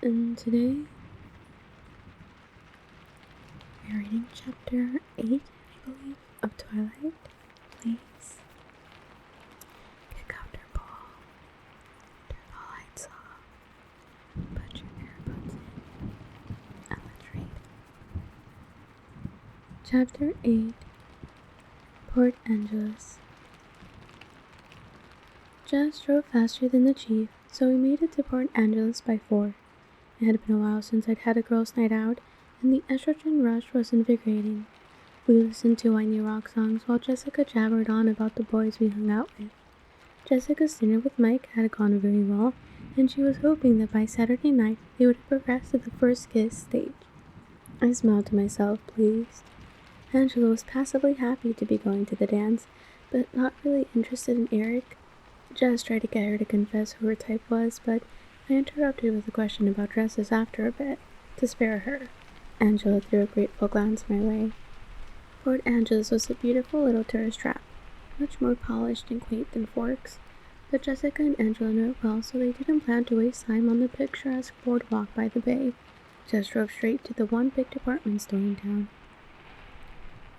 and today we are reading chapter 8, I believe, of Twilight. Please get comfortable, turn the lights off, put your earbuds in, and let's read. Chapter 8, Port Angeles. Jess drove faster than the chief, so we made it to Port Angeles by 4. It had been a while since I'd had a girls' night out, and the estrogen rush was invigorating. We listened to whiny rock songs while Jessica jabbered on about the boys we hung out with. Jessica's dinner with Mike had gone very well, and she was hoping that by Saturday night they would have progressed to the first kiss stage. I smiled to myself, pleased. Angela was passively happy to be going to the dance, but not really interested in Eric. Jess tried to get her to confess who her type was, but I interrupted with a question about dresses after a bit, to spare her. Angela threw a grateful glance my way. Port Angeles was a beautiful little tourist trap, much more polished and quaint than Forks, but Jessica and Angela knew it well, so they didn't plan to waste time on the picturesque boardwalk by the bay. Jess drove straight to the one big department store in town,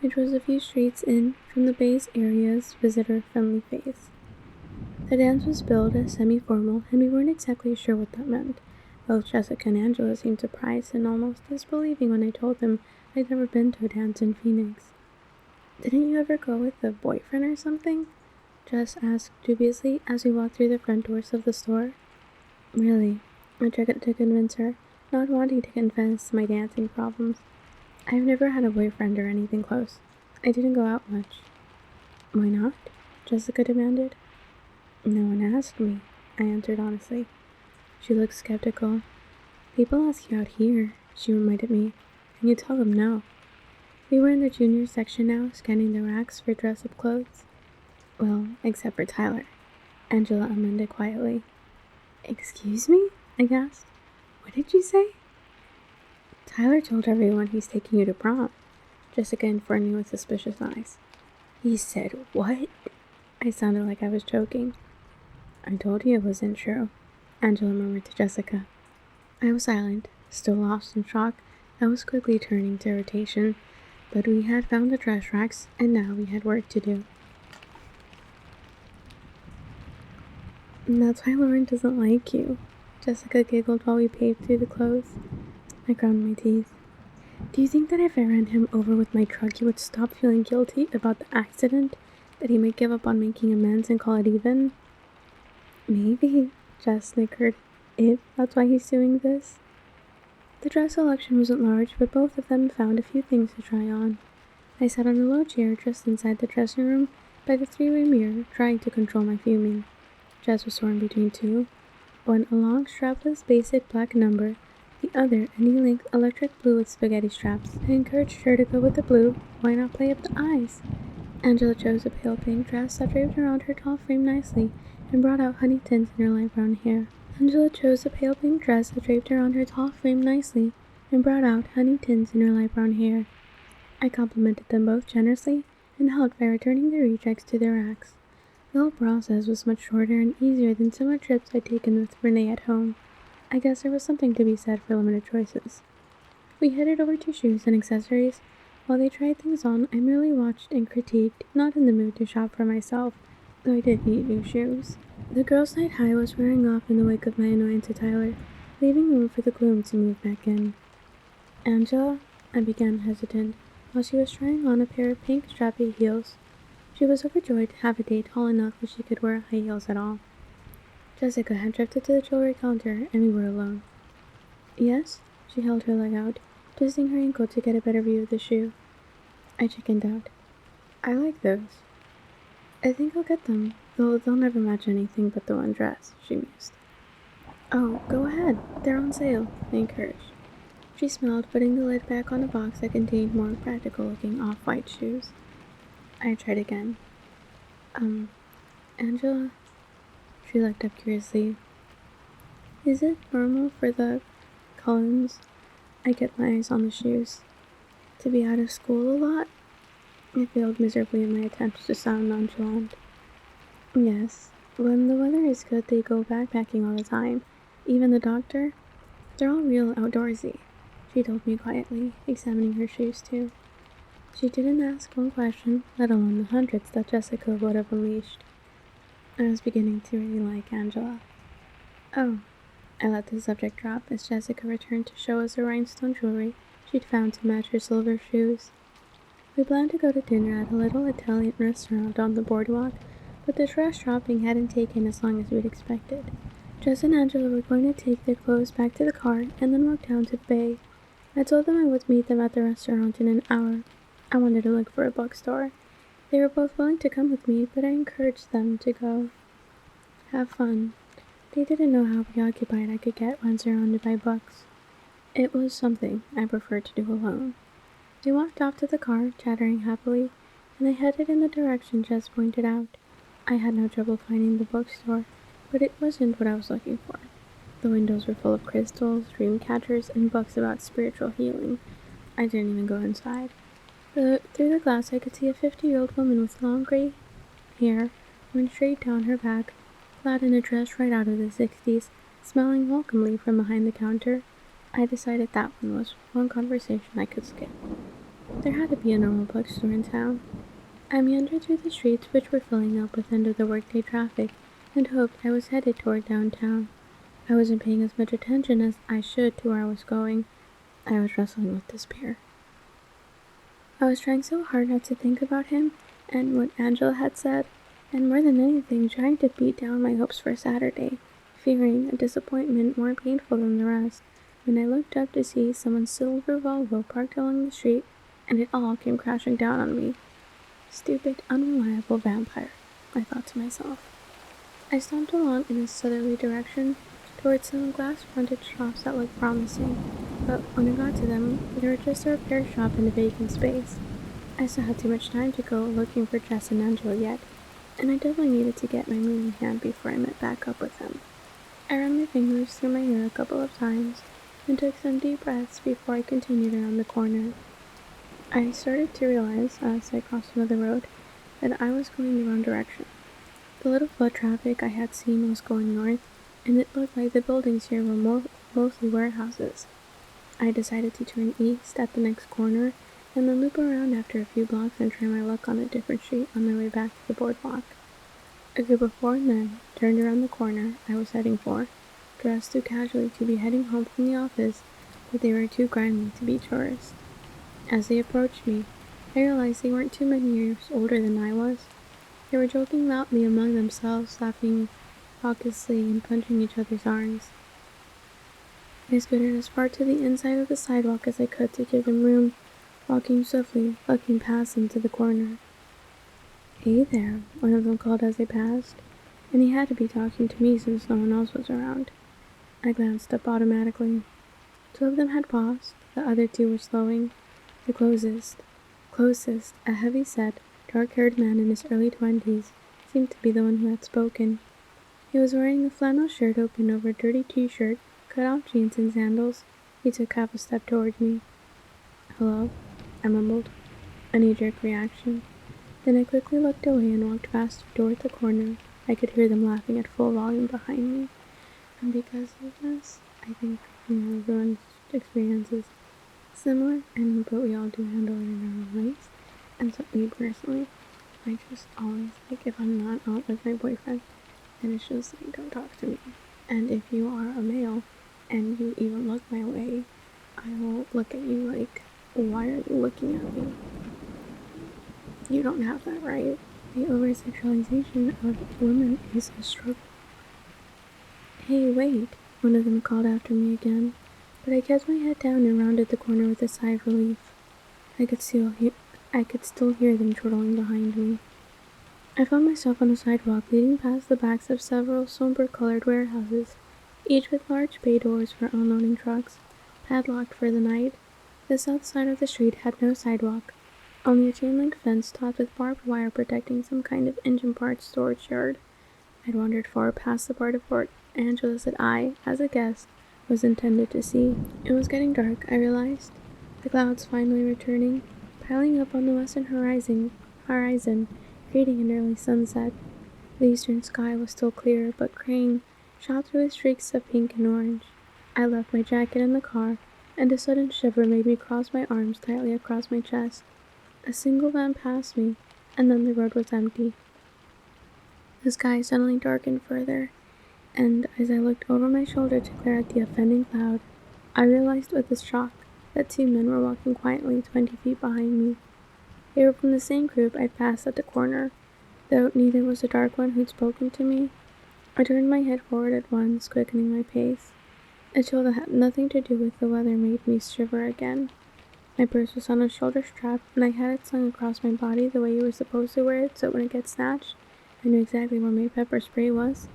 which was a few streets in from the bay's area's visitor-friendly phase. The dance was billed as semi-formal, and we weren't exactly sure what that meant. Both Jessica and Angela seemed surprised and almost disbelieving when I told them I'd never been to a dance in Phoenix. "Didn't you ever go with a boyfriend or something?" Jess asked dubiously as we walked through the front doors of the store. "Really?" I tried to convince her, not wanting to confess my dancing problems. "I've never had a boyfriend or anything close. I didn't go out much." "Why not?" Jessica demanded. "No one asked me," I answered honestly. She looked skeptical. "People ask you out here," she reminded me, "and you tell them no." We were in the junior section now, scanning the racks for dress-up clothes. "Well, except for Tyler," Angela amended quietly. "Excuse me?" I gasped. "What did you say?" "Tyler told everyone he's taking you to prom," Jessica informed me with suspicious eyes. "He said what?" I sounded like I was choking. "I told you it wasn't true," Angela murmured to Jessica. I was silent, still lost in shock. I was quickly turning to irritation, but we had found the trash racks, and now we had work to do. "And that's why Lauren doesn't like you," Jessica giggled while we paved through the clothes. I ground my teeth. "Do you think that if I ran him over with my truck, he would stop feeling guilty about the accident? That he might give up on making amends and call it even?" "Maybe," Jess snickered, "if that's why he's doing this." The dress selection wasn't large, but both of them found a few things to try on. I sat on a low chair just inside the dressing room by the three-way mirror, trying to control my fuming. Jess was torn between two. One a long, strapless, basic black number, the other a knee-length electric blue with spaghetti straps. I encouraged her to go with the blue. Why not play up the eyes? Angela chose a pale pink dress that draped around her tall frame nicely and brought out honey tints in her light brown hair. I complimented them both generously and helped by returning the rejects to their racks. The whole process was much shorter and easier than summer trips I'd taken with Renee at home. I guess there was something to be said for limited choices. We headed over to shoes and accessories. While they tried things on, I merely watched and critiqued, not in the mood to shop for myself, though I did need new shoes. The girls' night high was wearing off in the wake of my annoyance to Tyler, leaving room for the gloom to move back in. "Angela," I began hesitant, while she was trying on a pair of pink strappy heels. She was overjoyed to have a date tall enough that she could wear high heels at all. Jessica had drifted to the jewelry counter, and we were alone. "Yes?" She held her leg out, twisting her ankle to get a better view of the shoe. I chickened out. "I like those." "I think I'll get them, though they'll never match anything but the one dress," she mused. "Oh, go ahead. They're on sale," I encouraged. She smiled, putting the lid back on a box that contained more practical-looking off-white shoes. I tried again. Angela?" She looked up curiously. "Is it normal for the Collins?" I kept my eyes on the shoes. "To be out of school a lot?" I failed miserably in my attempts to sound nonchalant. "Yes. When the weather is good, they go backpacking all the time. Even the doctor?" They're all real outdoorsy, she told me quietly, examining her shoes too. She didn't ask one question, let alone the hundreds that Jessica would have unleashed. I was beginning to really like Angela. Oh, I let the subject drop as Jessica returned to show us the rhinestone jewelry she'd found to match her silver shoes. We planned to go to dinner at a little Italian restaurant on the boardwalk, but the dress shopping hadn't taken as long as we'd expected. Jess and Angela were going to take their clothes back to the car and then walk down to the bay. I told them I would meet them at the restaurant in an hour. I wanted to look for a bookstore. They were both willing to come with me, but I encouraged them to go. Have fun. They didn't know how preoccupied I could get when surrounded by books. It was something I preferred to do alone. We walked off to the car, chattering happily, and I headed in the direction Jess pointed out. I had no trouble finding the bookstore, but it wasn't what I was looking for. The windows were full of crystals, dream catchers, and books about spiritual healing. I didn't even go inside. Through the glass I could see a 50-year-old woman with long gray hair running straight down her back, clad in a dress right out of the 60s, smiling welcomely from behind the counter. I decided that one was one conversation I could skip. There had to be a normal bookstore in town. I meandered through the streets, which were filling up with end of the workday traffic, and hoped I was headed toward downtown. I wasn't paying as much attention as I should to where I was going. I was wrestling with despair. I was trying so hard not to think about him and what Angela had said, and more than anything trying to beat down my hopes for Saturday, fearing a disappointment more painful than the rest, when I looked up to see someone's silver Volvo parked along the street, and it all came crashing down on me. Stupid, unreliable vampire, I thought to myself. I stomped along in a southerly direction, towards some glass-fronted shops that looked promising, but when I got to them, they were just a repair shop in a vacant space. I still had too much time to go looking for Jess and Angela yet, and I definitely needed to get my moon in hand before I met back up with them. I ran my fingers through my hair a couple of times, and took some deep breaths before I continued around the corner. I started to realize, as I crossed another road, that I was going the wrong direction. The little foot traffic I had seen was going north, and it looked like the buildings here were mostly warehouses. I decided to turn east at the next corner, and then loop around after a few blocks and try my luck on a different street on my way back to the boardwalk. A group of 4 men turned around the corner I was heading for, dressed too casually to be heading home from the office, but they were too grimy to be tourists. As they approached me, I realized they weren't too many years older than I was. They were joking loudly among themselves, laughing raucously and punching each other's arms. I scooted as far to the inside of the sidewalk as I could to give them room, walking swiftly, looking past them to the corner. "Hey there," one of them called as I passed, and he had to be talking to me since no one else was around. I glanced up automatically. 2 of them had paused, the other 2 were slowing. The closest, a heavy-set, dark-haired man in his early 20s, seemed to be the one who had spoken. He was wearing a flannel shirt open over a dirty t-shirt, cut-off jeans and sandals. He took half a step toward me. "Hello?" I mumbled. A knee-jerk reaction. Then I quickly looked away and walked faster toward the corner. I could hear them laughing at full volume behind me. And because of this, I think, everyone's experience is similar, but we all do handle it in our own ways. And so me personally, I just always, if I'm not out with my boyfriend, then it's just don't talk to me. And if you are a male, and you even look my way, I will look at you why are you looking at me? You don't have that right. The over-sexualization of women is a struggle. "Hey, wait," one of them called after me again, but I kept my head down and rounded the corner with a sigh of relief. I could still hear them chortling behind me. I found myself on a sidewalk leading past the backs of several somber-colored warehouses, each with large bay doors for unloading trucks, padlocked for the night. The south side of the street had no sidewalk, only a chain-link fence topped with barbed wire protecting some kind of engine parts storage yard. I'd wandered far past the part of Port Angeles that I, as a guest, was intended to see. It was getting dark, I realized, the clouds finally returning, piling up on the western horizon, creating an early sunset. The eastern sky was still clear, but graying, shot through with streaks of pink and orange. I left my jacket in the car, and a sudden shiver made me cross my arms tightly across my chest. A single van passed me, and then the road was empty. The sky suddenly darkened further, and as I looked over my shoulder to glare at the offending cloud, I realized with a shock that 2 men were walking quietly 20 feet behind me. They were from the same group I'd passed at the corner, though neither was the dark one who'd spoken to me. I turned my head forward at once, quickening my pace. A chill that had nothing to do with the weather made me shiver again. My purse was on a shoulder strap, and I had it slung across my body the way you were supposed to wear it so when it gets snatched, I knew exactly where my pepper spray was.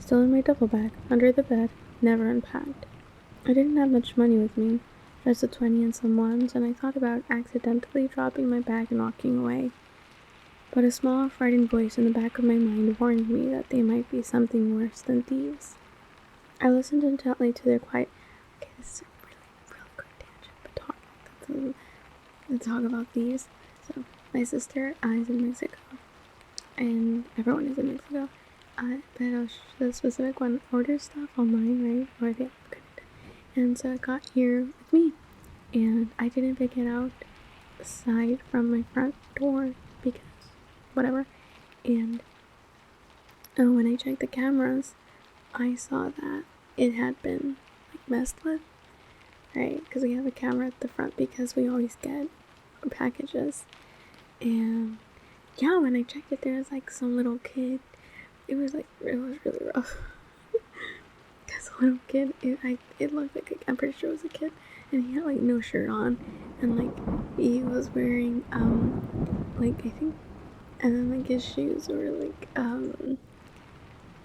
Still in my duffel bag, under the bed, never unpacked. I didn't have much money with me, just a 20 and some ones, and I thought about accidentally dropping my bag and walking away. But a small, frightened voice in the back of my mind warned me that they might be something worse than thieves. I listened intently to their quiet. Okay, this is a really quick tangent, but let's talk about thieves. So, my sister is in Mexico, and everyone is in Mexico. But the specific one orders stuff online, right? Or they upgrade it. And so it got here with me, and I didn't pick it out aside from my front door because whatever. And when I checked the cameras, I saw that it had been messed with, right? Because we have a camera at the front because we always get packages. And yeah, when I checked it, there was some little kid. It was really rough. Because a little kid, it looked I'm pretty sure it was a kid, and he had no shirt on, and he was wearing I think, and then his shoes were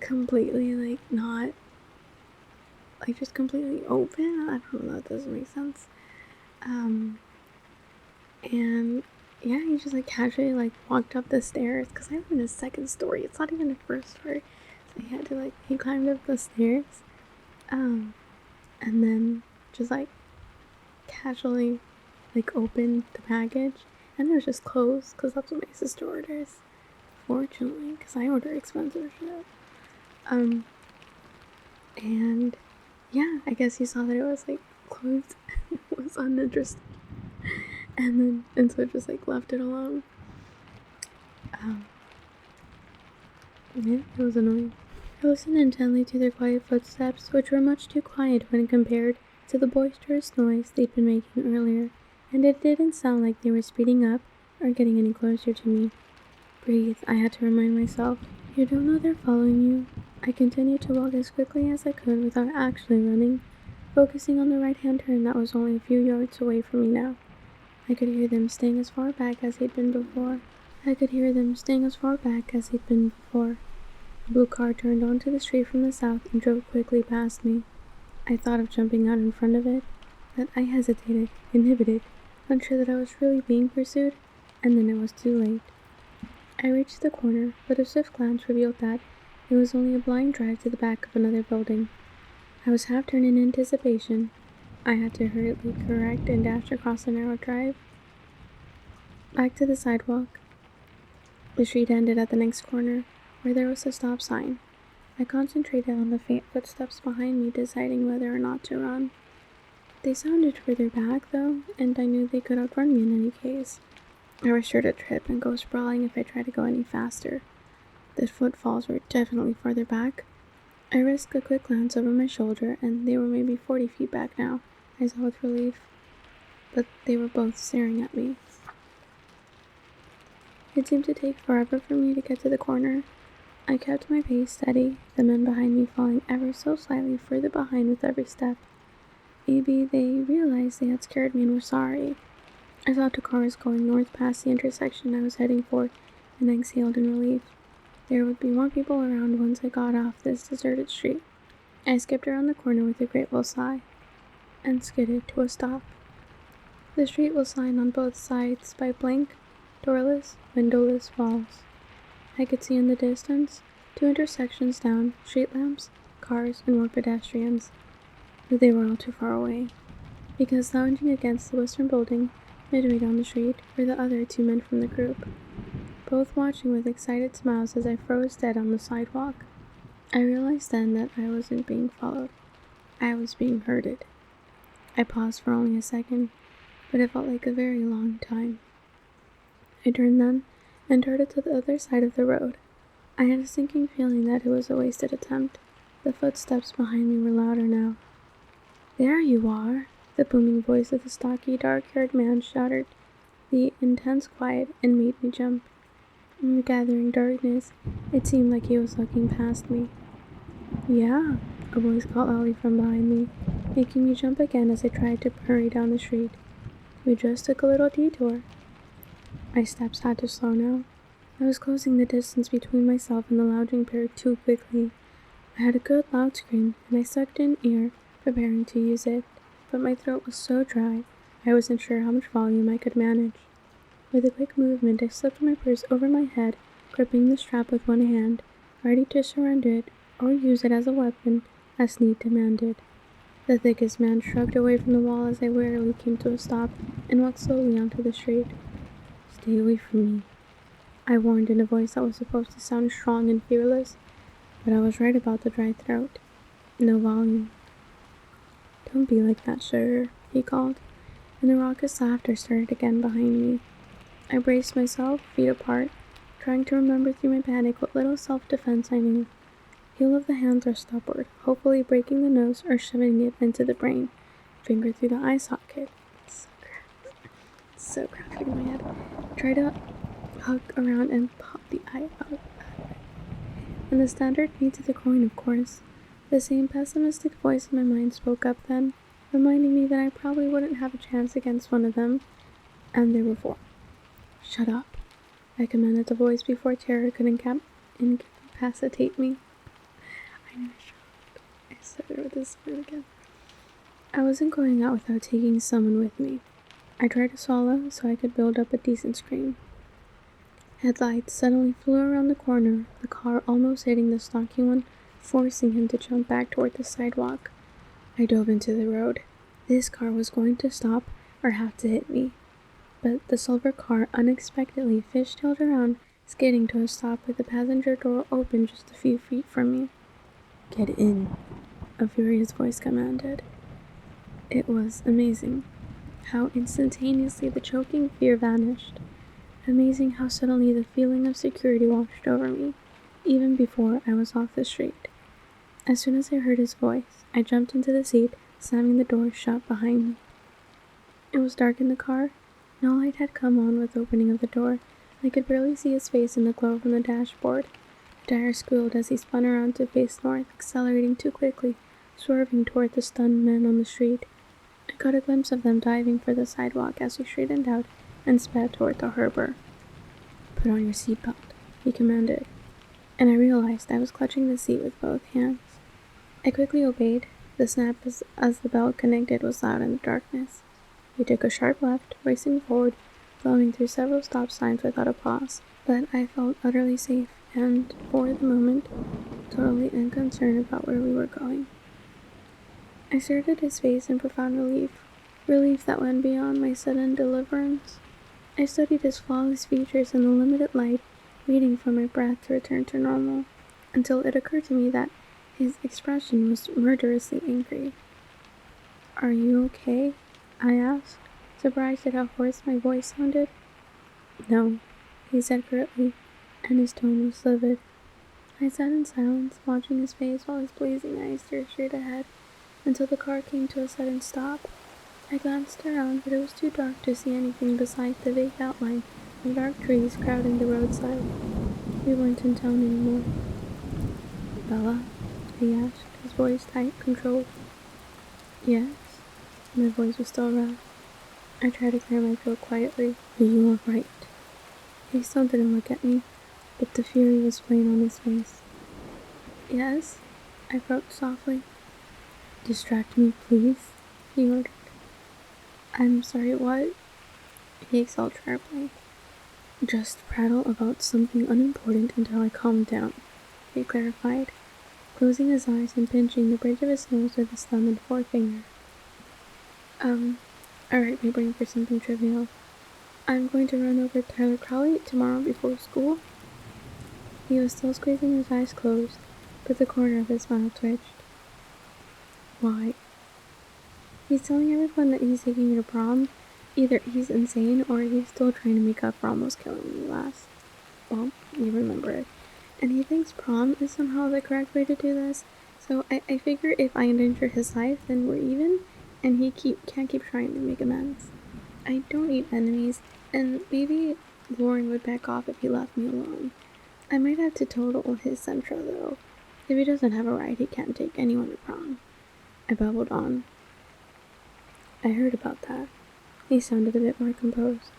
completely not just completely open. I don't know, that doesn't make sense. And yeah, he just casually walked up the stairs, because I live in a second story, it's not even a first story, so he climbed up the stairs, and then just casually opened the package, and it was just clothes, because that's what my sister orders, fortunately, because I order expensive shit. And yeah, I guess he saw that it was clothes. It was uninteresting, and so it just left it alone. Yeah, it was annoying. I listened intently to their quiet footsteps, which were much too quiet when compared to the boisterous noise they'd been making earlier, and it didn't sound like they were speeding up or getting any closer to me. Breathe, I had to remind myself. You don't know they're following you. I continued to walk as quickly as I could without actually running, focusing on the right-hand turn that was only a few yards away from me now. I could hear them staying as far back as they'd been before. A blue car turned onto the street from the south and drove quickly past me. I thought of jumping out in front of it, but I hesitated, inhibited, unsure that I was really being pursued, and then it was too late. I reached the corner, but a swift glance revealed that it was only a blind drive to the back of another building. I was half-turned in anticipation. I had to hurriedly correct and dash across the narrow drive. Back to the sidewalk. The street ended at the next corner, where there was a stop sign. I concentrated on the faint footsteps behind me, deciding whether or not to run. They sounded further back, though, and I knew they could outrun me in any case. I was sure to trip and go sprawling if I tried to go any faster. The footfalls were definitely farther back. I risked a quick glance over my shoulder, and they were maybe 40 feet back now, I saw with relief. But they were both staring at me. It seemed to take forever for me to get to the corner. I kept my pace steady, the men behind me falling ever so slightly further behind with every step. Maybe they realized they had scared me and were sorry. I saw 2 cars going north past the intersection I was heading for, and exhaled in relief. There would be more people around once I got off this deserted street. I skipped around the corner with a grateful sigh, and skidded to a stop. The street was lined on both sides by blank, doorless, windowless walls. I could see in the distance 2 intersections down, street lamps, cars, and more pedestrians. But they were all too far away, because lounging against the western building, midway down the street, were the other 2 men from the group, both watching with excited smiles as I froze dead on the sidewalk. I realized then that I wasn't being followed. I was being herded. I paused for only a second, but it felt like a very long time. I turned then and darted to the other side of the road. I had a sinking feeling that it was a wasted attempt. The footsteps behind me were louder now. "There you are!" the booming voice of the stocky, dark-haired man shouted the intense quiet and made me jump. In the gathering darkness, it seemed like he was looking past me. "Yeah," a voice called loudly from behind me, making me jump again as I tried to hurry down the street. "We just took a little detour." My steps had to slow now. I was closing the distance between myself and the lounging pair too quickly. I had a good loud scream, and I sucked in air, preparing to use it, but my throat was so dry, I wasn't sure how much volume I could manage. With a quick movement, I slipped my purse over my head, gripping the strap with one hand, ready to surrender it or use it as a weapon as need demanded. The thickest man shrugged away from the wall as I wearily came to a stop and walked slowly onto the street. "Stay away from me," I warned in a voice that was supposed to sound strong and fearless, but I was right about the dry throat. No volume. "Don't be like that, sir," he called, and the raucous laughter started again behind me. I braced myself, feet apart, trying to remember through my panic what little self-defense I knew. Heel of the hand thrust upward, hopefully breaking the nose or shoving it into the brain. Finger through the eye socket. So graphic in my head. Try to hug around and pop the eye out. And the standard knee to the groin, of course. The same pessimistic voice in my mind spoke up then, reminding me that I probably wouldn't have a chance against one of them, and there were four. "Shut up," I commanded the voice before terror could incapacitate me. I knew I started with this word again. I wasn't going out without taking someone with me. I tried to swallow so I could build up a decent scream. Headlights suddenly flew around the corner, the car almost hitting the stocky one, forcing him to jump back toward the sidewalk. I dove into the road. This car was going to stop or have to hit me. But the silver car unexpectedly fishtailed around, skidding to a stop with the passenger door open just a few feet from me. "Get in," a furious voice commanded. It was amazing how instantaneously the choking fear vanished. Amazing how suddenly the feeling of security washed over me, even before I was off the street. As soon as I heard his voice, I jumped into the seat, slamming the door shut behind me. It was dark in the car. No light had come on with the opening of the door. I could barely see his face in the glow from the dashboard. The tire squealed as he spun around to face north, accelerating too quickly, swerving toward the stunned men on the street. I caught a glimpse of them diving for the sidewalk as he straightened out and sped toward the harbor. "Put on your seatbelt," he commanded, and I realized I was clutching the seat with both hands. I quickly obeyed. The snap as the belt connected was loud in the darkness. We took a sharp left, racing forward, blowing through several stop signs without a pause, but I felt utterly safe and, for the moment, totally unconcerned about where we were going. I stared at his face in profound relief that went beyond my sudden deliverance. I studied his flawless features in the limited light, waiting for my breath to return to normal, until it occurred to me that his expression was murderously angry. "Are you okay?" I asked, surprised at how hoarse my voice sounded. "No," he said curtly, and his tone was livid. I sat in silence, watching his face while his blazing eyes stared straight ahead, until the car came to a sudden stop. I glanced around, but it was too dark to see anything besides the vague outline of dark trees crowding the roadside. We weren't in town anymore. "Bella?" he asked, his voice tight, controlled. "Yes?" My voice was still rough. I tried to clear my throat quietly. "Are you alright?" He still didn't look at me, but the fury was plain on his face. "Yes?" I croaked softly. "Distract me, please," he ordered. "I'm sorry, what?" He exhaled sharply. "Just prattle about something unimportant until I calm down," he clarified, closing his eyes and pinching the bridge of his nose with his thumb and forefinger. Alright, my brain for something trivial. I'm going to run over Tyler Crowley tomorrow before school." He was still squeezing his eyes closed, but the corner of his mouth twitched. Why? He's telling everyone that he's taking you to prom. Either he's insane or he's still trying to make up for almost killing you last. Well, you remember it. And he thinks prom is somehow the correct way to do this. So I figure if I endanger his life, then we're even, and he can't keep trying to make amends. I don't need enemies, and maybe Lauren would back off if he left me alone. I might have to total his Sembra though. If he doesn't have a ride, he can't take anyone to prom. I babbled on. I heard about that. He sounded a bit more composed.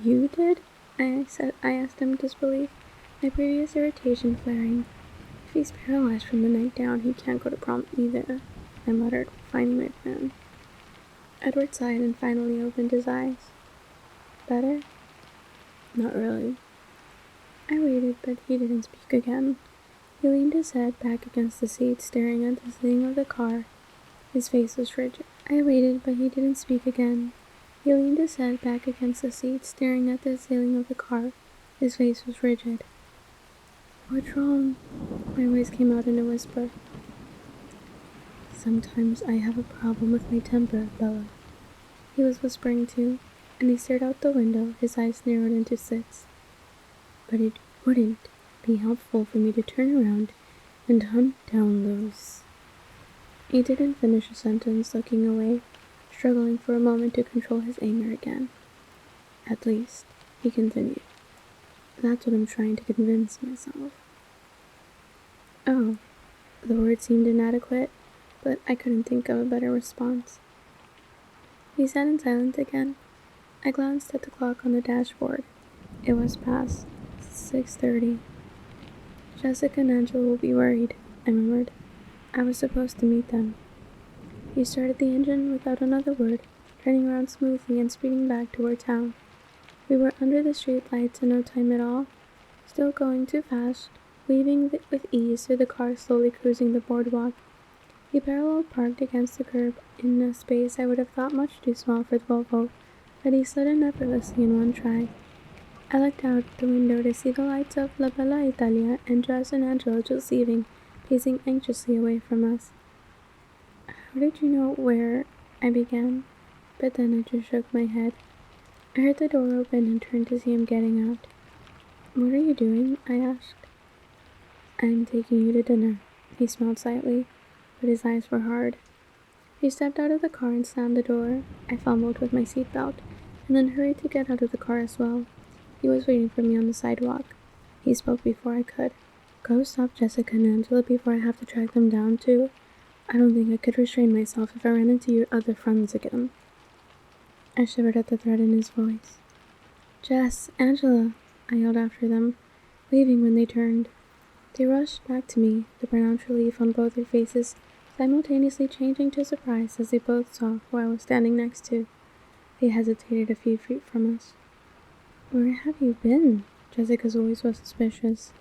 You did? I asked him in disbelief, my previous irritation flaring. If he's paralyzed from the night down, he can't go to prom either, I muttered, finding my plan. Edward sighed and finally opened his eyes. Better? Not really. I waited, but he didn't speak again. He leaned his head back against the seat, staring at the ceiling of the car. His face was rigid. I waited, but he didn't speak again. He leaned his head back against the seat, staring at the ceiling of the car. His face was rigid. What's wrong? My voice came out in a whisper. Sometimes I have a problem with my temper, Bella. He was whispering too, and he stared out the window, his eyes narrowed into slits. But it wouldn't be helpful for me to turn around and hunt down those. He didn't finish a sentence, looking away, struggling for a moment to control his anger again. At least, he continued. That's what I'm trying to convince myself. Oh, the word seemed inadequate, but I couldn't think of a better response. He sat in silence again. I glanced at the clock on the dashboard. It was past 6:30. Jessica and Angela will be worried, I murmured. I was supposed to meet them. He started the engine without another word, turning around smoothly and speeding back toward town. We were under the street lights in no time at all, still going too fast, weaving with ease through the car slowly cruising the boardwalk. He parallel parked against the curb in a space I would have thought much too small for the Volvo, but he slid in effortlessly in one try. I looked out the window to see the lights of La Bella Italia and Jess and Angela just leaving, pacing anxiously away from us. How did you know where? I began, but then I just shook my head. I heard the door open and turned to see him getting out. What are you doing? I asked. I'm taking you to dinner. He smiled slightly, but his eyes were hard. He stepped out of the car and slammed the door. I fumbled with my seatbelt, and then hurried to get out of the car as well. He was waiting for me on the sidewalk. He spoke before I could. Go stop Jessica and Angela before I have to track them down too. I don't think I could restrain myself if I ran into your other friends again. I shivered at the threat in his voice. Jess, Angela, I yelled after them, waving when they turned. They rushed back to me, the pronounced relief on both their faces simultaneously changing to surprise as they both saw who I was standing next to. They hesitated a few feet from us. Where have you been? Jessica's voice was suspicious.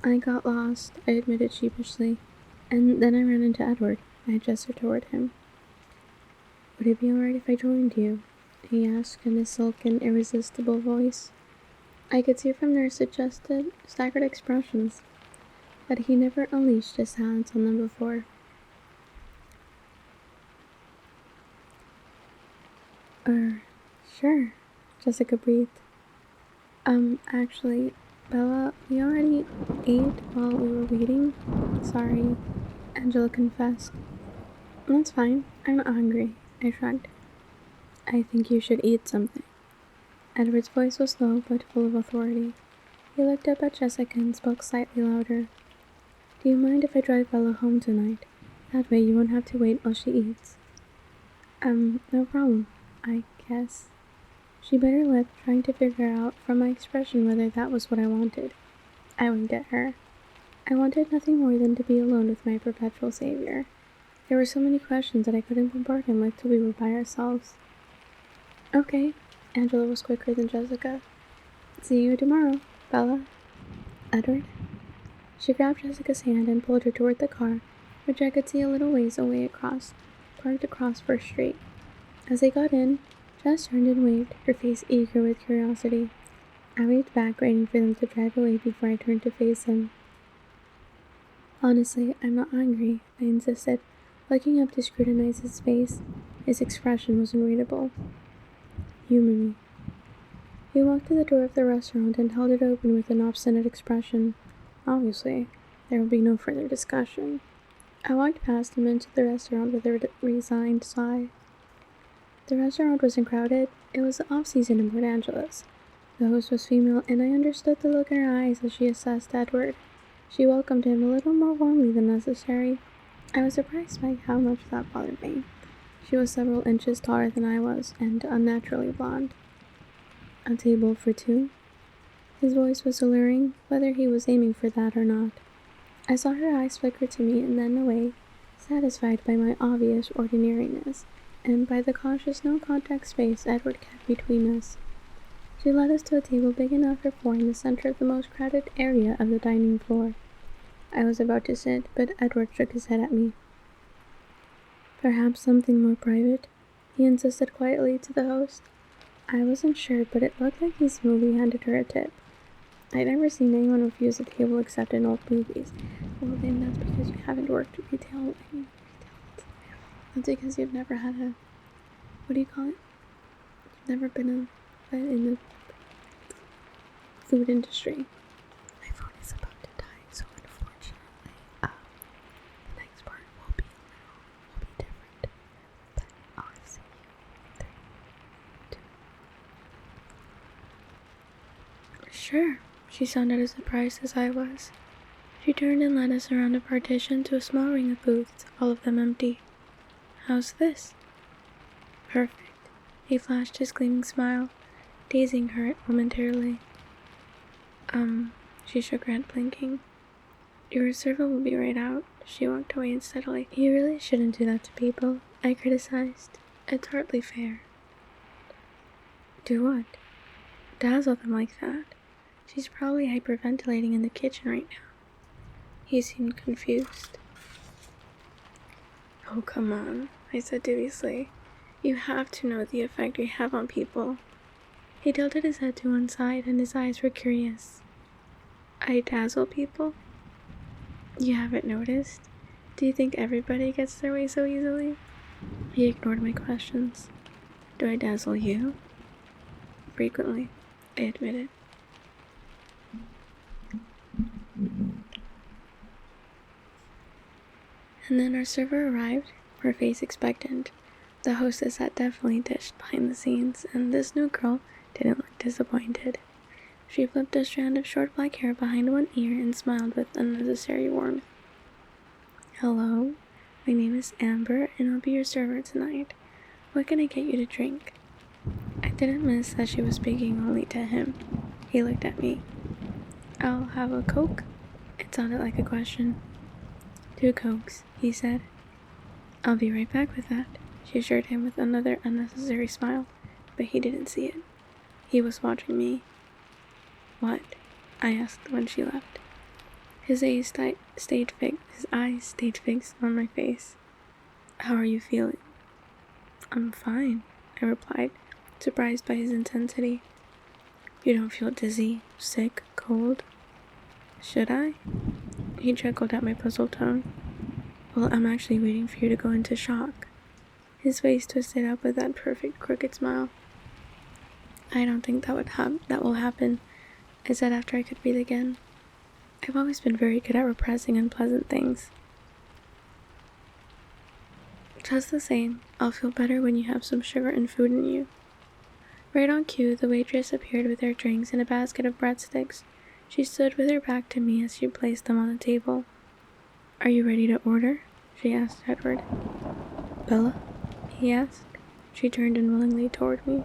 I got lost, I admitted sheepishly, and then I ran into Edward. I gestured toward him. Would it be alright if I joined you? He asked in a silken, irresistible voice. I could see from their suggested, staggered expressions that he never unleashed his talents on them before. Sure, Jessica breathed. Actually, Bella, we already ate while we were waiting. Sorry, Angela confessed. That's fine, I'm not hungry, I shrugged. I think you should eat something. Edward's voice was low but full of authority. He looked up at Jessica and spoke slightly louder. Do you mind if I drive Bella home tonight? That way you won't have to wait while she eats. No problem, I guess. She bit her lip, trying to figure out from my expression whether that was what I wanted. I winked at her. I wanted nothing more than to be alone with my perpetual savior. There were so many questions that I couldn't bombard him with till we were by ourselves. Okay, Angela was quicker than Jessica. See you tomorrow, Bella. Edward? She grabbed Jessica's hand and pulled her toward the car, which I could see a little ways away parked across First Street. As they got in, Jess turned and waved, her face eager with curiosity. I waved back, waiting for them to drive away before I turned to face him. Honestly, I'm not hungry, I insisted, looking up to scrutinize his face. His expression was unreadable. Humor me. He walked to the door of the restaurant and held it open with an obstinate expression. Obviously, there would be no further discussion. I walked past him into the restaurant with a resigned sigh. The restaurant wasn't crowded. It was the off-season in Port Angeles. The host was female, and I understood the look in her eyes as she assessed Edward. She welcomed him a little more warmly than necessary. I was surprised by how much that bothered me. She was several inches taller than I was, and unnaturally blonde. A table for two? His voice was alluring, whether he was aiming for that or not. I saw her eyes flicker to me and then away, satisfied by my obvious ordinariness, and by the cautious no-contact space Edward kept between us. She led us to a table big enough for four in the center of the most crowded area of the dining floor. I was about to sit, but Edward shook his head at me. Perhaps something more private, he insisted quietly to the host. I wasn't sure, but it looked like he smoothly handed her a tip. I'd never seen anyone refuse a table except in old movies. Well, then that's because you haven't worked retail. That's because you've never had a... What do you call it? You've never been in the food industry. My phone is about to die, so unfortunately, the next part will be different. But I'll see you in 3, 2. Sure. She sounded as surprised as I was. She turned and led us around a partition to a small ring of booths, all of them empty. How's this? Perfect. He flashed his gleaming smile, dazing her momentarily. She shook her head, blinking. Your servant will be right out. She walked away unsteadily. You really shouldn't do that to people, I criticized. It's hardly fair. Do what? Dazzle them like that. She's probably hyperventilating in the kitchen right now. He seemed confused. Oh, come on, I said dubiously. You have to know the effect you have on people. He tilted his head to one side, and his eyes were curious. I dazzle people? You haven't noticed? Do you think everybody gets their way so easily? He ignored my questions. Do I dazzle you? Frequently, I admitted. And then our server arrived, her face expectant. The hostess had definitely dished behind the scenes, and this new girl didn't look disappointed. She flipped a strand of short black hair behind one ear and smiled with unnecessary warmth. Hello, my name is Amber, and I'll be your server tonight. What can I get you to drink? I didn't miss that she was speaking only to him. He looked at me. I'll have a Coke? It sounded like a question. 2 Cokes, he said. I'll be right back with that, she assured him with another unnecessary smile, but he didn't see it. He was watching me. What? I asked when she left. His eyes stayed fixed on my face. How are you feeling? I'm fine, I replied, surprised by his intensity. You don't feel dizzy, sick, cold? Should I? He chuckled at my puzzled tone. Well, I'm actually waiting for you to go into shock. His face twisted up with that perfect crooked smile. I don't think that will happen, I said after I could breathe again. I've always been very good at repressing unpleasant things. Just the same, I'll feel better when you have some sugar and food in you. Right on cue, the waitress appeared with our drinks and a basket of breadsticks. She stood with her back to me as she placed them on the table. Are you ready to order? She asked Edward. Bella? He asked. She turned unwillingly toward me.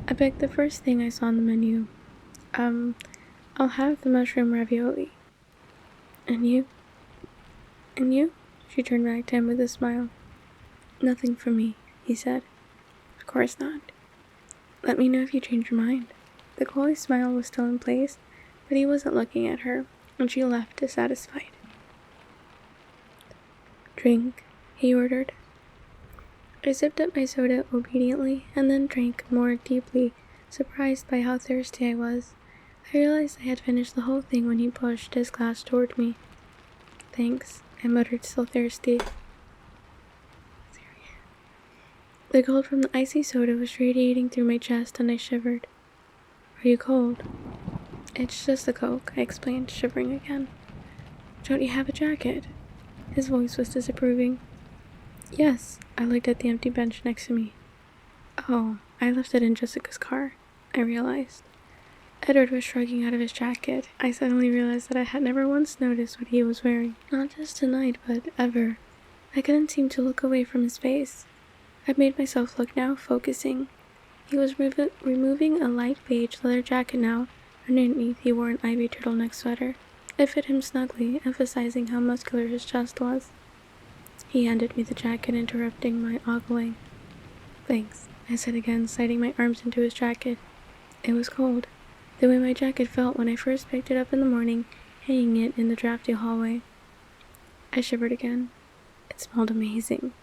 I picked the first thing I saw on the menu. I'll have the mushroom ravioli. And you? And you? She turned back to him with a smile. Nothing for me, he said. Of course not. Let me know if you change your mind. The coy smile was still in place, but he wasn't looking at her, and she left dissatisfied. Drink, he ordered. I sipped up my soda obediently, and then drank more deeply, surprised by how thirsty I was. I realized I had finished the whole thing when he pushed his glass toward me. Thanks, I muttered, still thirsty. The cold from the icy soda was radiating through my chest and I shivered. Are you cold? It's just the Coke, I explained, shivering again. Don't you have a jacket? His voice was disapproving. Yes, I looked at the empty bench next to me. Oh, I left it in Jessica's car, I realized. Edward was shrugging out of his jacket. I suddenly realized that I had never once noticed what he was wearing. Not just tonight, but ever. I couldn't seem to look away from his face. I made myself look now, focusing. He was removing a light beige leather jacket now. Underneath, he wore an ivy turtleneck sweater. It fit him snugly, emphasizing how muscular his chest was. He handed me the jacket, interrupting my ogling. Thanks, I said again, sliding my arms into his jacket. It was cold, the way my jacket felt when I first picked it up in the morning, hanging it in the drafty hallway. I shivered again. It smelled amazing.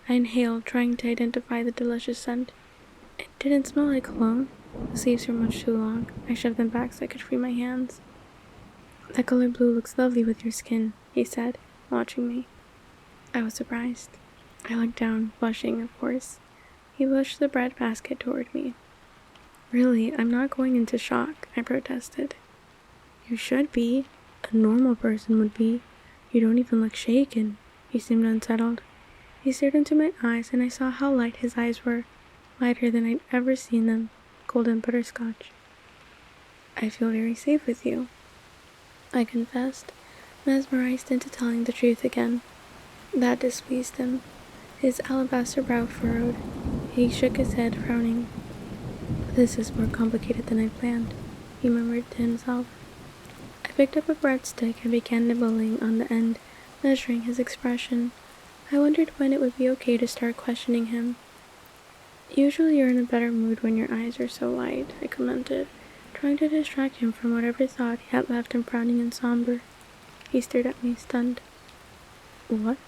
I inhaled, trying to identify the delicious scent. It didn't smell like cologne. The sleeves were much too long. I shoved them back so I could free my hands. That color blue looks lovely with your skin, he said, watching me. I was surprised. I looked down, blushing, of course. He pushed the bread basket toward me. Really, I'm not going into shock, I protested. You should be. A normal person would be. You don't even look shaken. He seemed unsettled. He stared into my eyes, and I saw how light his eyes were, lighter than I'd ever seen them, golden butterscotch. I feel very safe with you, I confessed, mesmerized into telling the truth again. That displeased him. His alabaster brow furrowed. He shook his head, frowning. This is more complicated than I planned, he murmured to himself. I picked up a breadstick and began nibbling on the end, measuring his expression. I wondered when it would be okay to start questioning him. Usually you're in a better mood when your eyes are so light, I commented, trying to distract him from whatever thought he had left him frowning and somber. He stared at me, stunned. What?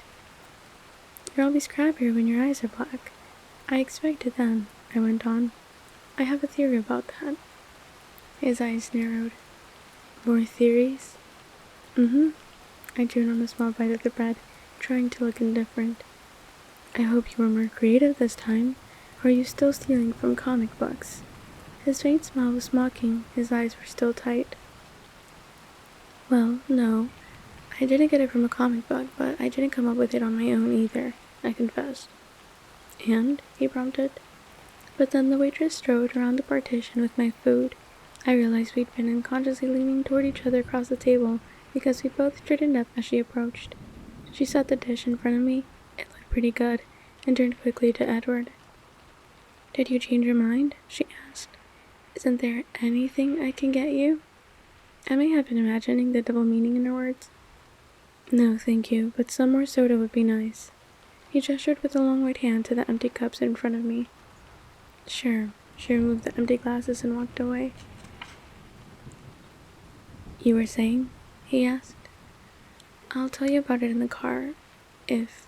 You're always crabbier when your eyes are black. I expected then, I went on. I have a theory about that. His eyes narrowed. More theories? I chewed on a small bite of the bread, trying to look indifferent. I hope you were more creative this time. Or are you still stealing from comic books? His faint smile was mocking. His eyes were still tight. Well, no. I didn't get it from a comic book, but I didn't come up with it on my own either, I confessed. And? He prompted. But then the waitress strode around the partition with my food. I realized we'd been unconsciously leaning toward each other across the table because we both straightened up as she approached. She set the dish in front of me. It looked pretty good, and turned quickly to Edward. Did you change your mind? She asked. Isn't there anything I can get you? I may have been imagining the double meaning in her words. No, thank you, but some more soda would be nice. He gestured with a long white hand to the empty cups in front of me. Sure. She removed the empty glasses and walked away. You were saying? He asked. I'll tell you about it in the car, if...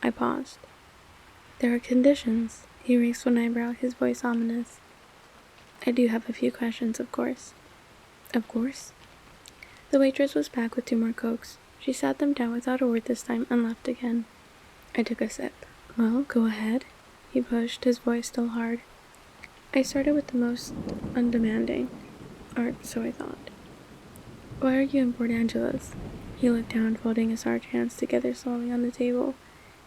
I paused. There are conditions. He raised one eyebrow, his voice ominous. I do have a few questions, of course. Of course? The waitress was back with 2 more Cokes. She sat them down without a word this time and left again. I took a sip. Well, go ahead. He pushed, his voice still hard. I started with the most undemanding. Or so I thought. Why are you in Port Angeles? He looked down, folding his large hands together slowly on the table.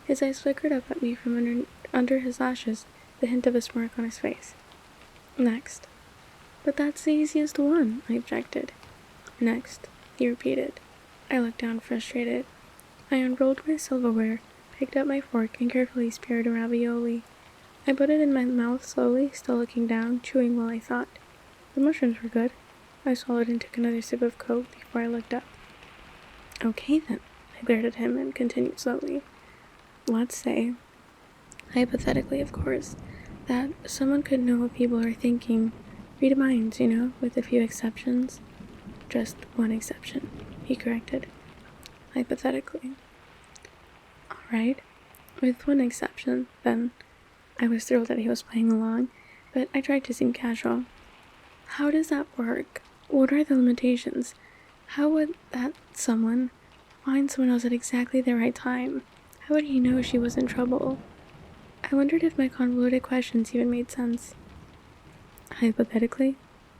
His eyes flickered up at me from under his lashes, the hint of a smirk on his face. Next. But that's the easiest one, I objected. Next, he repeated. I looked down, frustrated. I unrolled my silverware, picked up my fork, and carefully speared a ravioli. I put it in my mouth slowly, still looking down, chewing while I thought. The mushrooms were good. I swallowed and took another sip of Coke before I looked up. Okay then, I glared at him and continued slowly. Let's say, hypothetically of course, that someone could know what people are thinking. Read minds, with a few exceptions. Just one exception, he corrected. Hypothetically. Alright, with one exception, then. I was thrilled that he was playing along, but I tried to seem casual. How does that work? What are the limitations? How would that someone find someone else at exactly the right time? How would he know she was in trouble? I wondered if my convoluted questions even made sense. Hypothetically?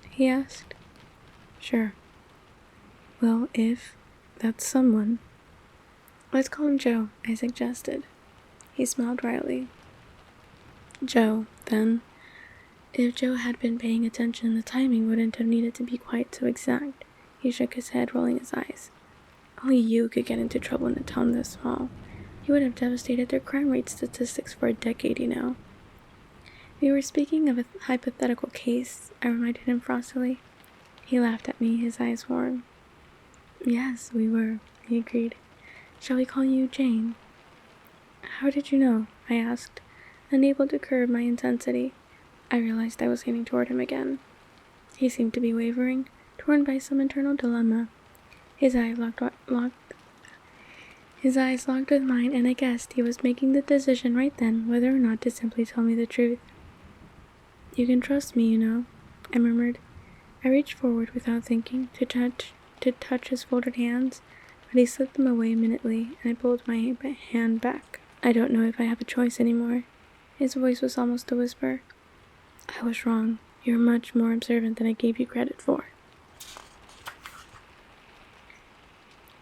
He asked. Sure. Well, if that's someone. Let's call him Joe, I suggested. He smiled wryly. Joe, then. If Joe had been paying attention, the timing wouldn't have needed to be quite so exact. He shook his head, rolling his eyes. Only you could get into trouble in a town this small. You would have devastated their crime rate statistics for a decade, you know. We were speaking of a hypothetical case, I reminded him frostily. He laughed at me, his eyes warm. Yes, we were, he agreed. Shall we call you Jane? How did you know? I asked, unable to curb my intensity. I realized I was leaning toward him again. He seemed to be wavering, torn by some internal dilemma. His eyes locked with mine, and I guessed he was making the decision right then whether or not to simply tell me the truth. You can trust me, you know, I murmured. I reached forward without thinking to touch his folded hands, but he slipped them away immediately, and I pulled my hand back. I don't know if I have a choice anymore. His voice was almost a whisper. I was wrong. You're much more observant than I gave you credit for.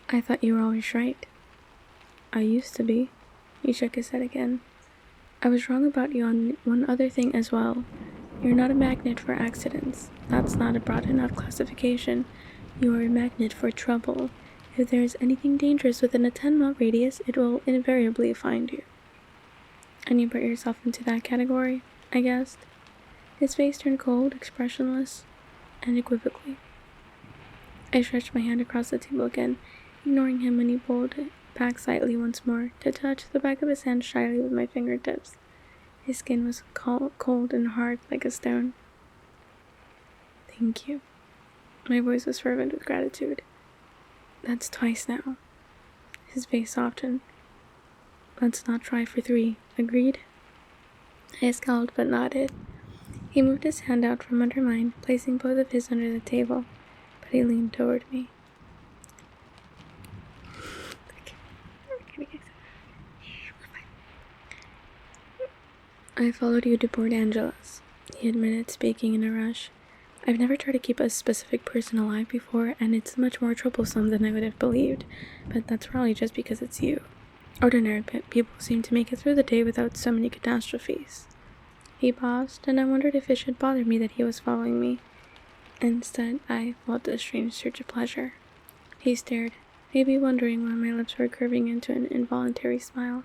I thought you were always right. I used to be. He shook his head again. I was wrong about you on one other thing as well. You're not a magnet for accidents. That's not a broad enough classification. You are a magnet for trouble. If there is anything dangerous within a 10-mile radius, it will invariably find you. And you put yourself into that category, I guessed. His face turned cold, expressionless, and equivocally. I stretched my hand across the table again, ignoring him when he pulled it back slightly once more, to touch the back of his hand shyly with my fingertips. His skin was cold and hard like a stone. Thank you. My voice was fervent with gratitude. That's twice now. His face softened. Let's not try for 3. Agreed? I scowled but nodded. He moved his hand out from under mine, placing both of his under the table, but he leaned toward me. I followed you to Port Angeles, he admitted, speaking in a rush. I've never tried to keep a specific person alive before, and it's much more troublesome than I would have believed, but that's probably just because it's you. Ordinary people seem to make it through the day without so many catastrophes. He paused, and I wondered if it should bother me that he was following me. Instead, I felt a strange surge of pleasure. He stared, maybe wondering why my lips were curving into an involuntary smile.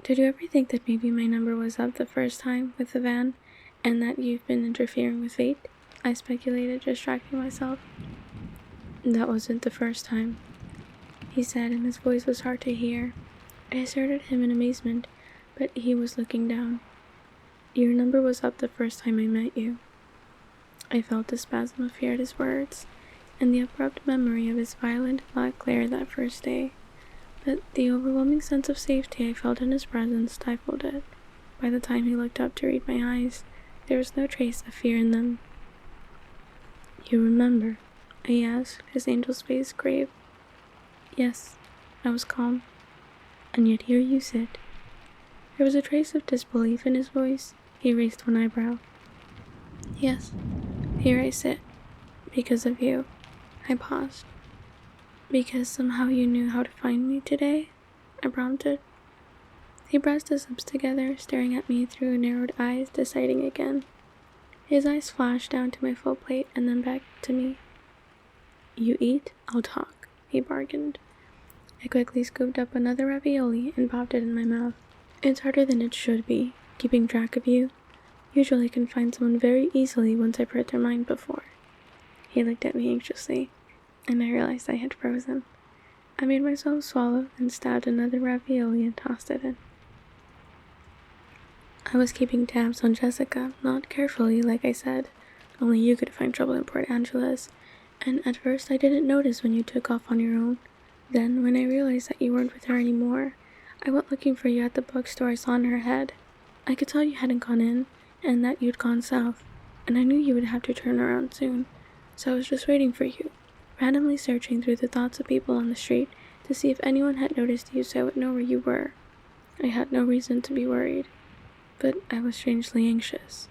Did you ever think that maybe my number was up the first time with the van, and that you've been interfering with fate? I speculated, distracting myself. That wasn't the first time, he said, and his voice was hard to hear. I stared at him in amazement, but he was looking down. Your number was up the first time I met you. I felt a spasm of fear at his words, and the abrupt memory of his violent black glare that first day. But the overwhelming sense of safety I felt in his presence stifled it. By the time he looked up to read my eyes, there was no trace of fear in them. You remember? I asked, his angel's face grave. Yes, I was calm. And yet here you sit. There was a trace of disbelief in his voice. He raised one eyebrow. Yes, here I sit. Because of you. I paused. Because somehow you knew how to find me today? I prompted. He pressed his lips together, staring at me through narrowed eyes, deciding again. His eyes flashed down to my full plate and then back to me. You eat, I'll talk, he bargained. I quickly scooped up another ravioli and popped it in my mouth. It's harder than it should be, keeping track of you. Usually I can find someone very easily once I've read their mind before. He looked at me anxiously, and I realized I had frozen. I made myself swallow and stabbed another ravioli and tossed it in. I was keeping tabs on Jessica, not carefully, like I said. Only you could find trouble in Port Angeles, and at first I didn't notice when you took off on your own. Then, when I realized that you weren't with her anymore, I went looking for you at the bookstore I saw in her head. I could tell you hadn't gone in, and that you'd gone south, and I knew you would have to turn around soon, so I was just waiting for you, randomly searching through the thoughts of people on the street to see if anyone had noticed you so I would know where you were. I had no reason to be worried, but I was strangely anxious.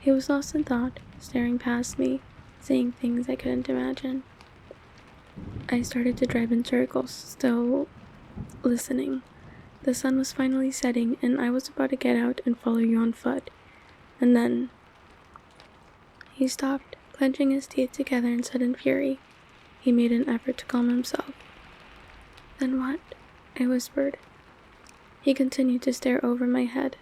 He was lost in thought, staring past me, saying things I couldn't imagine. I started to drive in circles, still listening. The sun was finally setting, and I was about to get out and follow you on foot. And then he stopped, clenching his teeth together in sudden fury. He made an effort to calm himself. "Then what?" I whispered. He continued to stare over my head.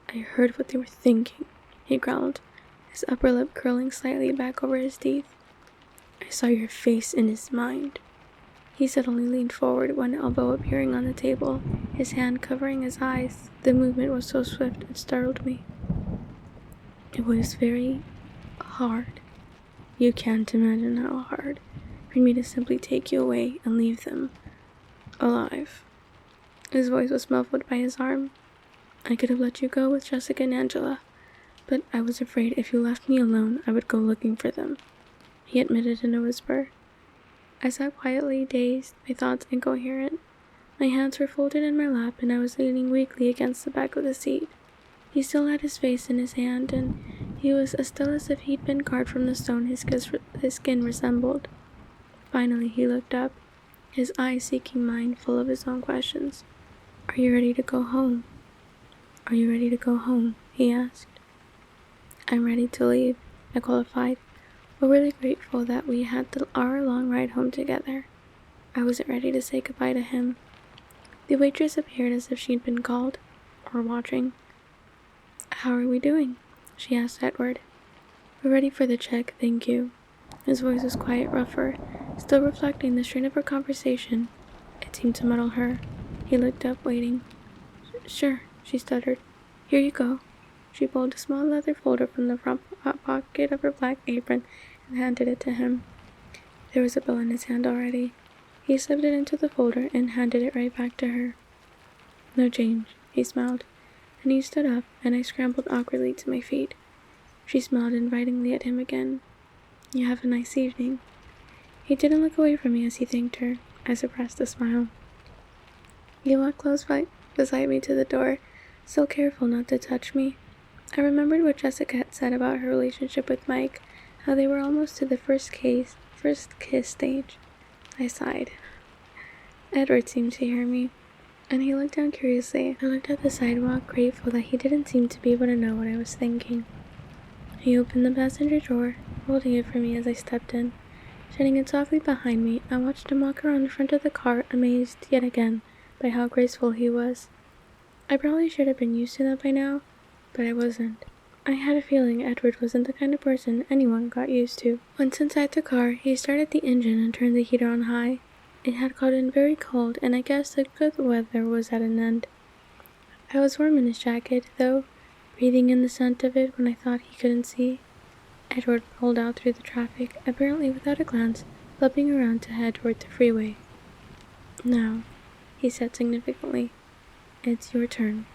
"I heard what they were thinking," he growled, his upper lip curling slightly back over his teeth. "I saw your face in his mind." He suddenly leaned forward, one elbow appearing on the table, his hand covering his eyes. The movement was so swift it startled me. "It was very hard. You can't imagine how hard, for me to simply take you away and leave them alive." His voice was muffled by his arm. "I could have let you go with Jessica and Angela, but I was afraid if you left me alone, I would go looking for them," he admitted in a whisper. I sat quietly, dazed, my thoughts incoherent. My hands were folded in my lap, and I was leaning weakly against the back of the seat. He still had his face in his hand, and he was as still as if he'd been carved from the stone his skin resembled. Finally, he looked up, his eyes seeking mine, full of his own questions. "Are you ready to go home?" "Are you ready to go home?" he asked. "I'm ready to leave," I qualified, but really grateful that we had the hour-long ride home together. I wasn't ready to say goodbye to him. The waitress appeared as if she'd been called, or watching. "How are we doing?" she asked Edward. "We're ready for the check, thank you." His voice was quite rougher, still reflecting the strain of our conversation. It seemed to muddle her. He looked up, waiting. "Sure," she stuttered. "Here you go." She pulled a small leather folder from the front pocket of her black apron and handed it to him. There was a bill in his hand already. He slipped it into the folder and handed it right back to her. "No change," he smiled. And he stood up, and I scrambled awkwardly to my feet. She smiled invitingly at him again. "You have a nice evening." He didn't look away from me as he thanked her. I suppressed a smile. He walked close beside me to the door, still careful not to touch me. I remembered what Jessica had said about her relationship with Mike, how they were almost to the first kiss stage. I sighed. Edward seemed to hear me, and he looked down curiously. I looked at the sidewalk, grateful that he didn't seem to be able to know what I was thinking. He opened the passenger door, holding it for me as I stepped in. Shutting it softly behind me, I watched him walk around the front of the car, amazed yet again by how graceful he was. I probably should have been used to that by now, but I wasn't. I had a feeling Edward wasn't the kind of person anyone got used to. Once inside the car, he started the engine and turned the heater on high. It had gotten very cold, and I guess the good weather was at an end. I was warm in his jacket, though, breathing in the scent of it when I thought he couldn't see. Edward pulled out through the traffic, apparently without a glance, flipping around to head toward the freeway. "Now," he said significantly, "it's your turn."